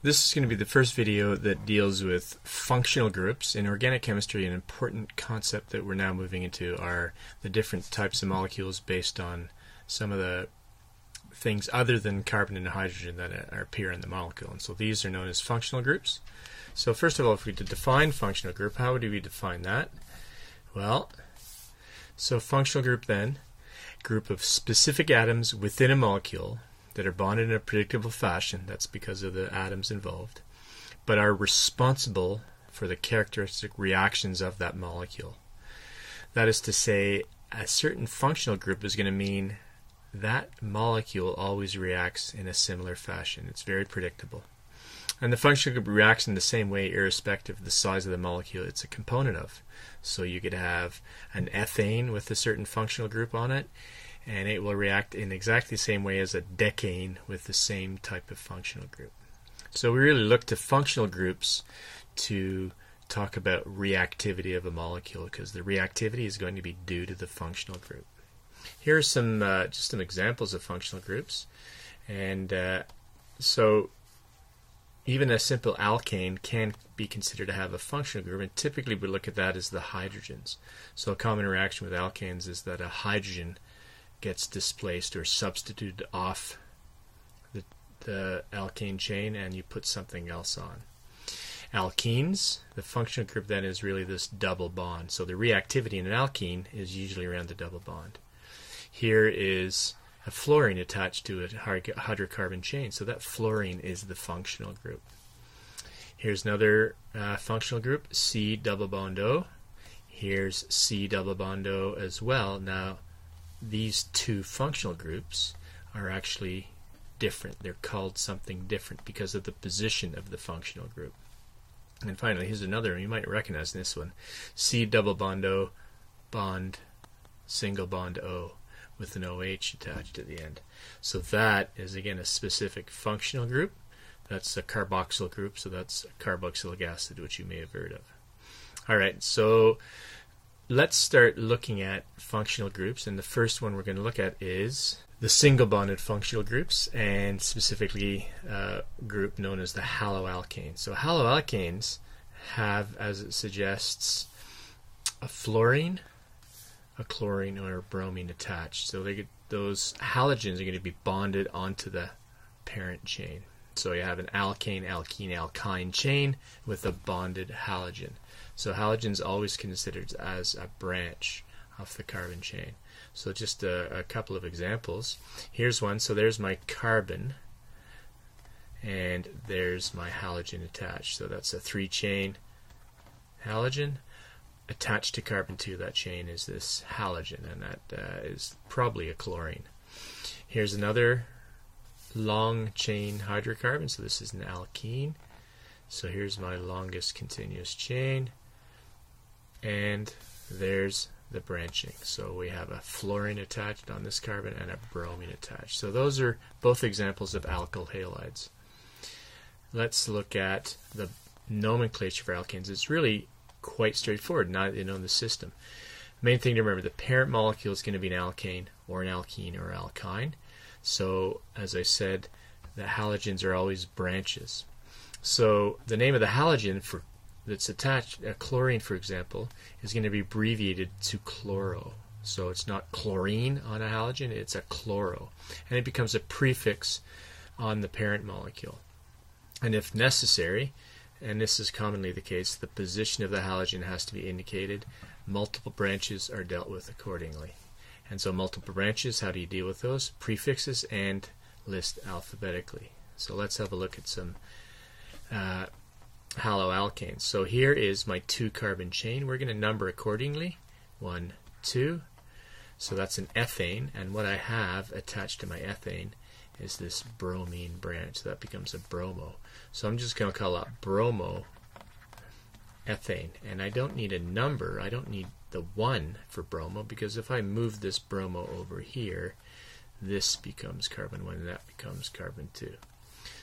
This is going to be the first video that deals with functional groups. In organic chemistry, an important concept that we're now moving into are the different types of molecules based on some of the things other than carbon and hydrogen that appear in the molecule. And so these are known as functional groups. So first of all, if we define functional group, how would we define that? Well, so functional group then, group of specific atoms within a molecule that are bonded in a predictable fashion, that's because of the atoms involved, but are responsible for the characteristic reactions of that molecule. That is to say, a certain functional group is going to mean that molecule always reacts in a similar fashion. It's very predictable. And the functional group reacts in the same way irrespective of the size of the molecule it's a component of. So you could have an ethane with a certain functional group on it, and it will react in exactly the same way as a decane with the same type of functional group. So we really look to functional groups to talk about reactivity of a molecule, because the reactivity is going to be due to the functional group. Here are some just some examples of functional groups. And so even a simple alkane can be considered to have a functional group, and typically we look at that as the hydrogens. So a common reaction with alkanes is that a hydrogen gets displaced or substituted off the alkane chain, and you put something else on. Alkenes, the functional group then is really this double bond. So the reactivity in an alkene is usually around the double bond. Here is a fluorine attached to a hydrocarbon chain, so that fluorine is the functional group. Here's another functional group, C double bond O. Here's C double bond O as well. Now, these two functional groups are actually different. They're called something different because of the position of the functional group. And finally, here's another one. You might recognize this one. C double bond O, bond, single bond O, with an OH attached at the end. So that is, again, a specific functional group. That's a carboxyl group, so that's carboxylic acid, which you may have heard of. All right, so let's start looking at functional groups, and the first one we're going to look at is the single bonded functional groups, and specifically a group known as the haloalkanes. So haloalkanes have, as it suggests, a fluorine, a chlorine, or a bromine attached. So those halogens are going to be bonded onto the parent chain. So you have an alkane, alkene, alkyne chain with a bonded halogen. So halogen is always considered as a branch of the carbon chain. So just a couple of examples. Here's one. So there's my carbon, and there's my halogen attached. So that's a 3-chain halogen. Attached to carbon 2 of that chain is this halogen, and that is probably a chlorine. Here's another long chain hydrocarbon. So this is an alkene. So here's my longest continuous chain, and there's the branching. So we have a fluorine attached on this carbon and a bromine attached. So those are both examples of alkyl halides. Let's look at the nomenclature for alkanes. It's really quite straightforward now that you know the system. The main thing to remember, the parent molecule is going to be an alkane or an alkene or alkyne. So as I said, the halogens are always branches. So the name of the halogen that's attached, a chlorine for example, is going to be abbreviated to chloro. So it's not chlorine on a halogen, it's a chloro. And it becomes a prefix on the parent molecule. And if necessary, and this is commonly the case, the position of the halogen has to be indicated. Multiple branches are dealt with accordingly. And so multiple branches, how do you deal with those? Prefixes and list alphabetically. So let's have a look at some haloalkanes. So here is my 2-carbon chain. We're going to number accordingly. 1, 2. So that's an ethane, and what I have attached to my ethane is this bromine branch. So that becomes a bromo. So I'm just going to call that bromo ethane, and I don't need a number. I don't need the 1 for bromo, because if I move this bromo over here, this becomes carbon 1 and that becomes carbon 2.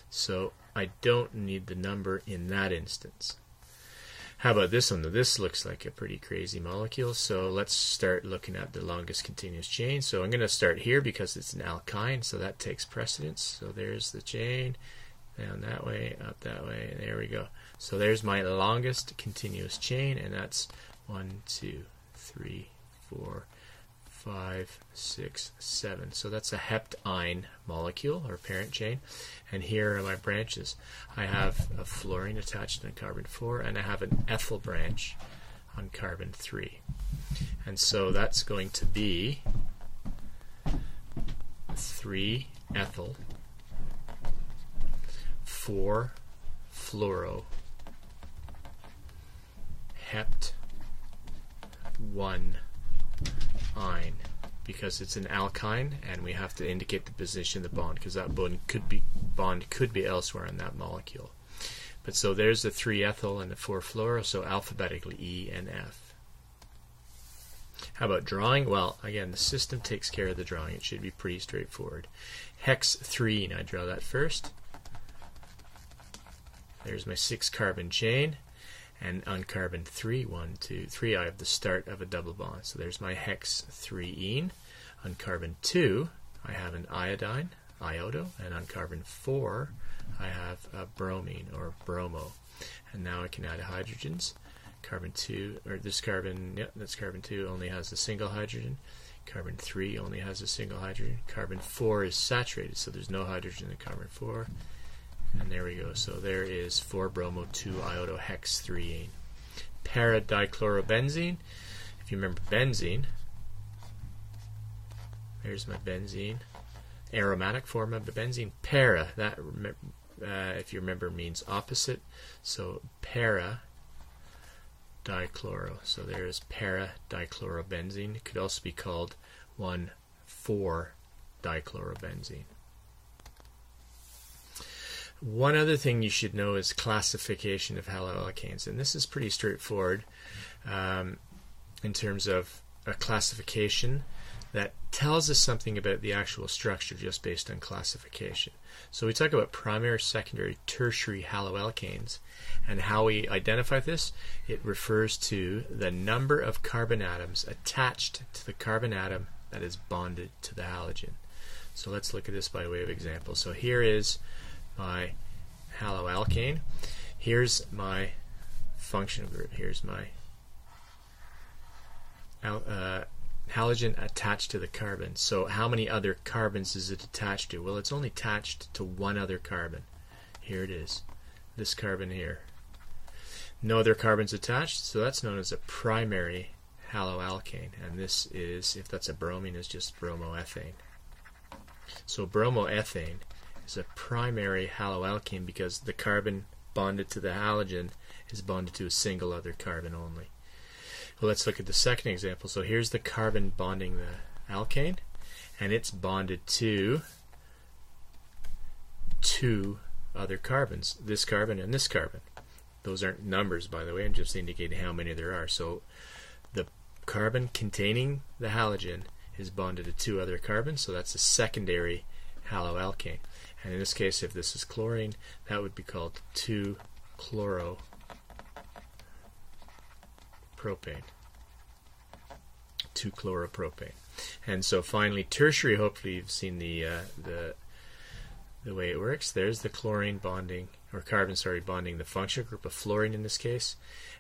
So I don't need the number in that instance. How about this one? This looks like a pretty crazy molecule, so let's start looking at the longest continuous chain. So I'm going to start here because it's an alkyne, so that takes precedence. So there's the chain, down that way, up that way, there we go. So there's my longest continuous chain, and that's 1, 2, 3, 4, 5, 6, 7. So that's a heptyne molecule, or parent chain. And here are my branches. I have a fluorine attached on carbon 4, and I have an ethyl branch on carbon 3. And so that's going to be 3 ethyl, 4 fluoro, hept, 1 ine, because it's an alkyne and we have to indicate the position of the bond, because that bond could be elsewhere in that molecule. But so there's the 3 ethyl and the 4 fluoro, so alphabetically E and F. How about drawing? Well, again, the system takes care of the drawing. It should be pretty straightforward. Hex 3, I draw that first. There's my 6 carbon chain, and on carbon 3, 1, 2, 3, I have the start of a double bond. So there's my hex 3-ene. On carbon 2, I have an iodine, iodo, and on carbon 4, I have a bromine, or bromo. And now I can add hydrogens. Carbon 2, or this carbon, yeah, that's carbon 2, only has a single hydrogen. Carbon 3 only has a single hydrogen. Carbon 4 is saturated, so there's no hydrogen in carbon 4. And there we go. So there is 4-bromo 2-iodo hex 3-ene. Para-dichlorobenzene. If you remember benzene, there's my benzene. Aromatic form of the benzene. Para, that, if you remember, means opposite. So para-dichloro. So there's para-dichlorobenzene. It could also be called 1,4-dichlorobenzene. One other thing you should know is classification of haloalkanes, and this is pretty straightforward in terms of a classification that tells us something about the actual structure just based on classification. So we talk about primary, secondary, tertiary haloalkanes, and how we identify this. It refers to the number of carbon atoms attached to the carbon atom that is bonded to the halogen. So let's look at this by way of example. So here is my haloalkane. Here's my functional group. Here's my halogen attached to the carbon. So how many other carbons is it attached to? Well, it's only attached to one other carbon. Here it is. This carbon here. No other carbons attached, so that's known as a primary haloalkane. And this is, if that's a bromine, is just bromoethane. So bromoethane is a primary haloalkane because the carbon bonded to the halogen is bonded to a single other carbon only. Well, let's look at the second example. So here's the carbon bonding the alkane, and it's bonded to 2 other carbons, this carbon and this carbon. Those aren't numbers, by the way, I'm just indicating how many there are. So the carbon containing the halogen is bonded to 2 other carbons, so that's a secondary haloalkane. And in this case, if this is chlorine, that would be called 2-chloropropane. 2-chloropropane. And so finally, tertiary, hopefully you've seen the way it works. There's the chlorine bonding, or carbon, sorry, bonding the functional group of fluorine in this case.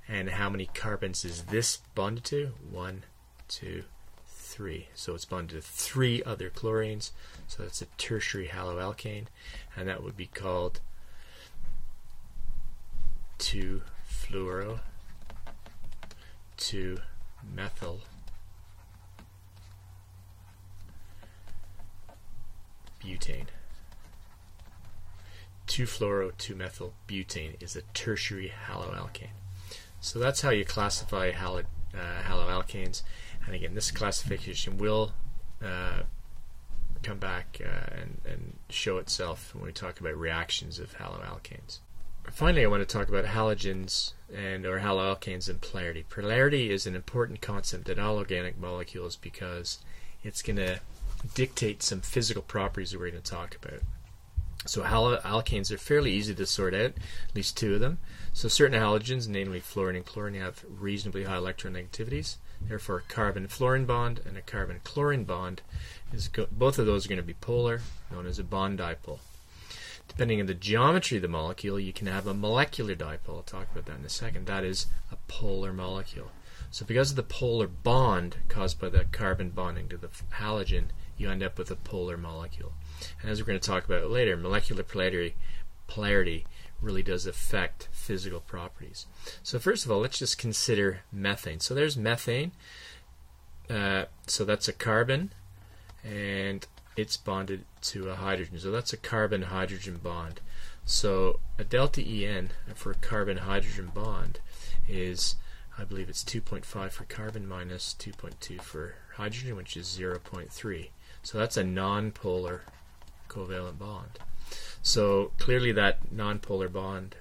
And how many carbons is this bonded to? 1, 2, 3. So it's bonded to 3 other chlorines. So that's a tertiary haloalkane, and that would be called 2-fluoro, 2-methyl, butane. 2-fluoro, 2-methyl butane is a tertiary haloalkane. So that's how you classify haloalkanes. And again, this classification will come back and show itself when we talk about reactions of haloalkanes. Finally, I want to talk about halogens or haloalkanes and polarity. Polarity is an important concept in all organic molecules because it's going to dictate some physical properties that we're going to talk about. So haloalkanes are fairly easy to sort out, at least 2 of them. So certain halogens, namely fluorine and chlorine, have reasonably high electronegativities. Therefore, a carbon-fluorine bond and a carbon-chlorine bond, both of those are going to be polar, known as a bond dipole. Depending on the geometry of the molecule, you can have a molecular dipole. I'll talk about that in a second. That is a polar molecule. So because of the polar bond caused by the carbon bonding to the halogen, you end up with a polar molecule. And as we're going to talk about later, molecular polarity really does affect physical properties. So first of all, let's just consider methane. So there's methane. So that's a carbon, and it's bonded to a hydrogen. So that's a carbon-hydrogen bond. So a delta En for a carbon-hydrogen bond is, I believe it's 2.5 for carbon minus 2.2 for hydrogen, which is 0.3. So that's a non-polar covalent bond. So clearly that non-polar bond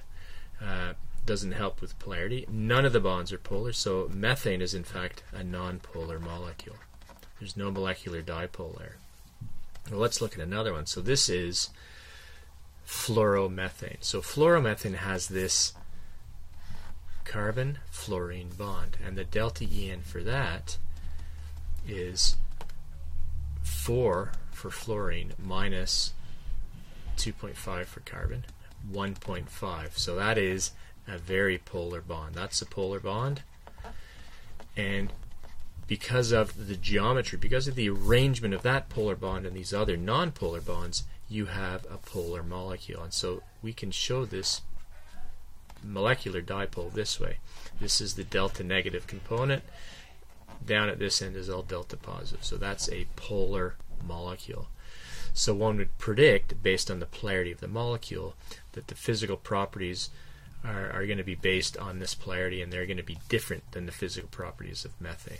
doesn't help with polarity. None of the bonds are polar, so methane is in fact a non-polar molecule. There's no molecular dipole there. Well, let's look at another one. So this is fluoromethane. So fluoromethane has this carbon-fluorine bond, and the delta En for that is 4 for fluorine minus 2.5 for carbon, 1.5. So that is a very polar bond. That's a polar bond, and because of the geometry, because of the arrangement of that polar bond and these other non-polar bonds, you have a polar molecule. And so we can show this molecular dipole this way. This is the delta negative component. Down at this end is all delta positive. So that's a polar molecule. So one would predict, based on the polarity of the molecule, that the physical properties are going to be based on this polarity, and they're going to be different than the physical properties of methane.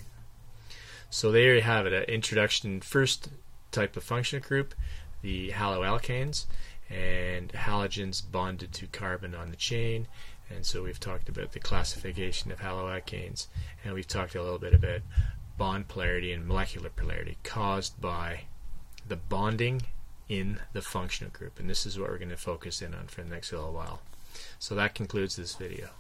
So there you have it, an introduction, first type of functional group, the haloalkanes, and halogens bonded to carbon on the chain. And so we've talked about the classification of haloalkanes, and we've talked a little bit about bond polarity and molecular polarity caused by the bonding in the functional group. And this is what we're going to focus in on for the next little while. So that concludes this video.